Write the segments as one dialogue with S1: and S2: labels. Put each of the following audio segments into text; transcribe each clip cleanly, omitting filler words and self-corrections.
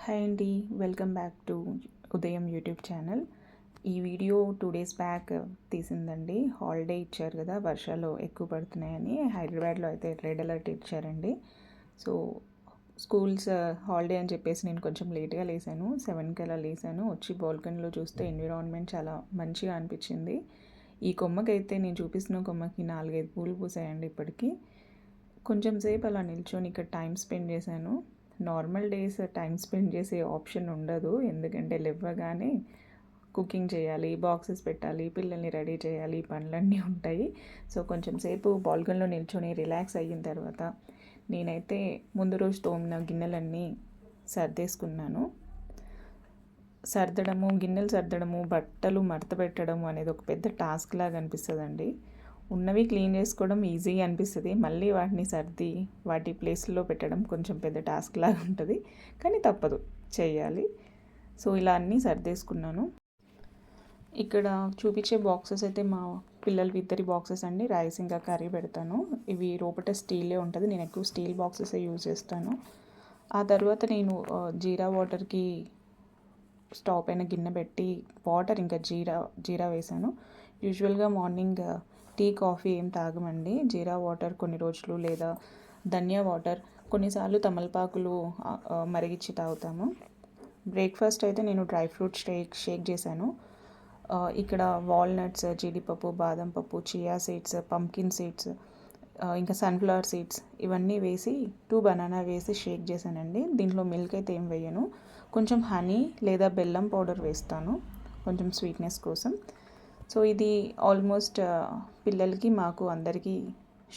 S1: Hi అండి, welcome back to ఉదయం YouTube channel. ఈ వీడియో 2 డేస్ బ్యాక్ తీసిందండి. హాలిడే ఇచ్చారు కదా, వర్షాలు ఎక్కువ పడుతున్నాయని హైదరాబాద్లో అయితే రెడ్ అలర్ట్ ఇచ్చారండి. సో స్కూల్స్ హాలిడే అని చెప్పేసి నేను కొంచెం లేట్గా లేసాను. 7కి అలా లేసాను. వచ్చి బాల్కనీలో చూస్తే ఎన్విరాన్మెంట్ చాలా మంచిగా అనిపించింది. ఈ కొమ్మకైతే నేను చూపిస్తున్న కొమ్మకి 4-5 పూలు పూసాయండి ఇప్పటికీ. కొంచెం సేపు అలా నిల్చొని ఇక్కడ టైం స్పెండ్ చేశాను. నార్మల్ డేస్ టైం స్పెండ్ చేసే ఆప్షన్ ఉండదు, ఎందుకంటే లేవగానే కుకింగ్ చేయాలి, బాక్సెస్ పెట్టాలి, పిల్లల్ని రెడీ చేయాలి, పనులన్నీ ఉంటాయి. సో కొంచెం సేపు బాల్కనీలో నిల్చొని రిలాక్స్ అయిన తర్వాత నేనైతే ముందు రోజు తోమిన గిన్నెలన్నీ సర్దేసుకున్నాను. గిన్నెలు సర్దడము, బట్టలు మడత పెట్టడం అనేది ఒక పెద్ద టాస్క్ లాగా అనిపిస్తుందండి. ఉన్నవి క్లీన్ చేసుకోవడం ఈజీగా అనిపిస్తుంది, మళ్ళీ వాటిని సర్ది వాటి ప్లేస్లో పెట్టడం కొంచెం పెద్ద టాస్క్ లాగా ఉంటుంది, కానీ తప్పదు, చేయాలి. సో ఇలా అన్నీ సర్దేసుకున్నాను. ఇక్కడ చూపించే బాక్సెస్ అయితే మా పిల్లలవి ఇద్దరి బాక్సెస్ అండి. రైస్ ఇంకా కర్రీ పెడతాను. ఇవి రోపట స్టీలే ఉంటుంది, నేను ఎక్కువ స్టీల్ బాక్సెస్ యూజ్ చేస్తాను. ఆ తర్వాత నేను జీరా వాటర్కి స్టవ్ పైన గిన్నె పెట్టి వాటర్ ఇంకా జీరా వేసాను. యూజువల్గా మార్నింగ్ టీ కాఫీ ఏం తాగమండి, జీరా వాటర్ కొన్ని రోజులు, లేదా ధనియా వాటర్, కొన్నిసార్లు తమలపాకులు మరిగించి తాగుతాము. బ్రేక్ఫాస్ట్ అయితే నేను డ్రై ఫ్రూట్ షేక్ చేశాను. ఇక్కడ వాల్నట్స్, జీడిపప్పు, బాదం పప్పు, చియా సీడ్స్, పంకిన్ సీడ్స్, ఇంకా సన్ఫ్లవర్ సీడ్స్ ఇవన్నీ వేసి 2 బనానా వేసి షేక్ చేశానండి. దీంట్లో మిల్క్ అయితే ఏం వేయను, కొంచెం హనీ లేదా బెల్లం పౌడర్ వేస్తాను కొంచెం స్వీట్నెస్ కోసం. సో ఇది ఆల్మోస్ట్ పిల్లలకి మాకు అందరికీ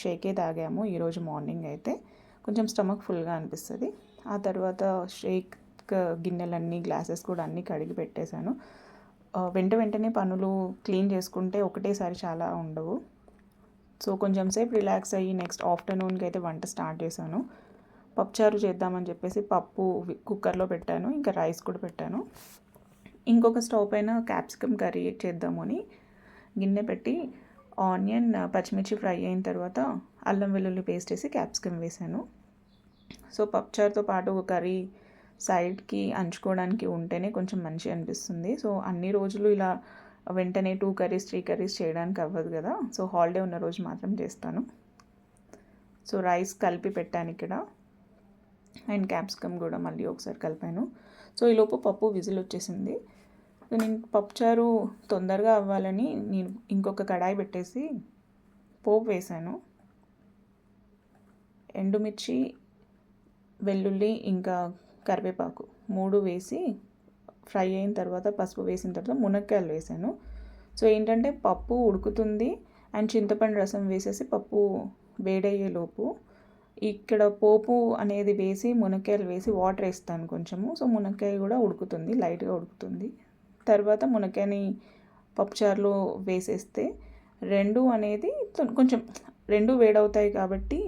S1: షేకే తాగాము ఈరోజు మార్నింగ్. అయితే కొంచెం స్టమక్ ఫుల్గా అనిపిస్తుంది. ఆ తర్వాత షేక్ గిన్నెలన్నీ, గ్లాసెస్ కూడా అన్నీ కడిగి పెట్టేశాను. వెంటనే పనులు క్లీన్ చేసుకుంటే ఒకటేసారి చాలా ఉండవు. సో కొంచెం సేపు రిలాక్స్ అయ్యి నెక్స్ట్ ఆఫ్టర్నూన్కి అయితే వంట స్టార్ట్ చేశాను. పప్పుచారు చేద్దామని చెప్పేసి పప్పు కుక్కర్లో పెట్టాను, ఇంకా రైస్ కూడా పెట్టాను. ఇంకొక స్టవ్ పైన క్యాప్సికమ్ కర్రీ చేద్దామని గిన్నె పెట్టి ఆనియన్, పచ్చిమిర్చి ఫ్రై అయిన తర్వాత అల్లం వెల్లుల్లి పేస్ట్ వేసి క్యాప్సికమ్ వేసాను. సో పప్పుచారుతో పాటు ఒక కర్రీ సైడ్కి అంచుకోవడానికి ఉంటేనే కొంచెం మంచిగా అనిపిస్తుంది. సో అన్ని రోజులు ఇలా వెంటనే 2 కర్రీస్ 3 కర్రీస్ చేయడానికి అవ్వదు కదా, సో హాలిడే ఉన్న రోజు మాత్రం చేస్తాను. సో రైస్ కలిపి పెట్టాను ఇక్కడ, అండ్ క్యాప్సికమ్ కూడా మళ్ళీ ఒకసారి కలిపాను. సో ఈలోపు పప్పు విజిల్ వచ్చేసింది. నేను పప్పుచారు తొందరగా అవ్వాలని నేను ఇంకొక కడాయి పెట్టేసి పోపు వేసాను. ఎండుమిర్చి, వెల్లుల్లి ఇంకా కరివేపాకు 3 వేసి ఫ్రై అయిన తర్వాత పసుపు వేసిన తర్వాత మునక్కాయలు వేసాను. సో ఏంటంటే పప్పు ఉడుకుతుంది అండ్ చింతపండు రసం వేసేసి పప్పు వేడయ్యేలోపు ఇక్కడ పోపు అనేది వేసి మునక్కాయలు వేసి వాటర్ వేస్తాను కొంచెము. సో మునక్కాయ కూడా ఉడుకుతుంది, లైట్గా ఉడుకుతుంది. తర్వాత మునక్కాయని పప్పుచారులో వేసేస్తే కొంచెం 2 వేడవుతాయి కాబట్టి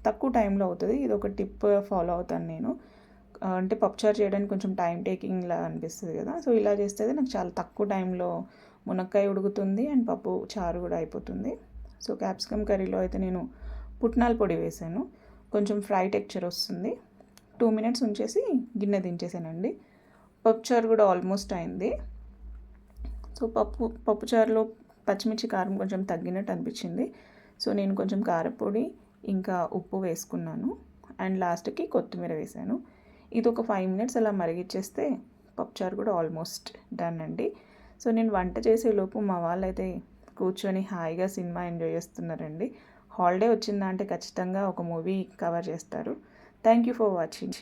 S1: తక్కువ టైంలో అవుతుంది. ఇది ఒక టిప్ ఫాలో అవుతాను నేను. అంటే పప్పుచారు చేయడానికి కొంచెం టైం టేకింగ్లా అనిపిస్తుంది కదా, సో ఇలా చేస్తే నాకు చాలా తక్కువ టైంలో మునక్కాయ ఉడుకుతుంది అండ్ పప్పు చారు కూడా అయిపోతుంది. సో క్యాప్సికమ్ కర్రీలో అయితే నేను పుట్నాల పొడి వేసాను, కొంచెం ఫ్రై టెక్చర్ వస్తుంది. 2 మినిట్స్ ఉంచేసి గిన్నె దించేసానండి. పప్పుచారు కూడా ఆల్మోస్ట్ అయింది. సో పప్పుచారులో పచ్చిమిర్చి కారం కొంచెం తగ్గినట్టు అనిపించింది. సో నేను కొంచెం కారపొడి ఇంకా ఉప్పు వేసుకున్నాను అండ్ లాస్ట్కి కొత్తిమీర వేసాను. ఇది ఒక 5 మినిట్స్ అలా మరిగిచ్చేస్తే పప్పుచారు కూడా ఆల్మోస్ట్ డన్ అండి. సో నేను వంట చేసేలోపు మా వాళ్ళైతే కూర్చొని హాయిగా సినిమా ఎంజాయ్ చేస్తున్నారండి. హాలిడే వచ్చిందా అంటే ఖచ్చితంగా ఒక మూవీ కవర్ చేస్తారు. Thank you for watching.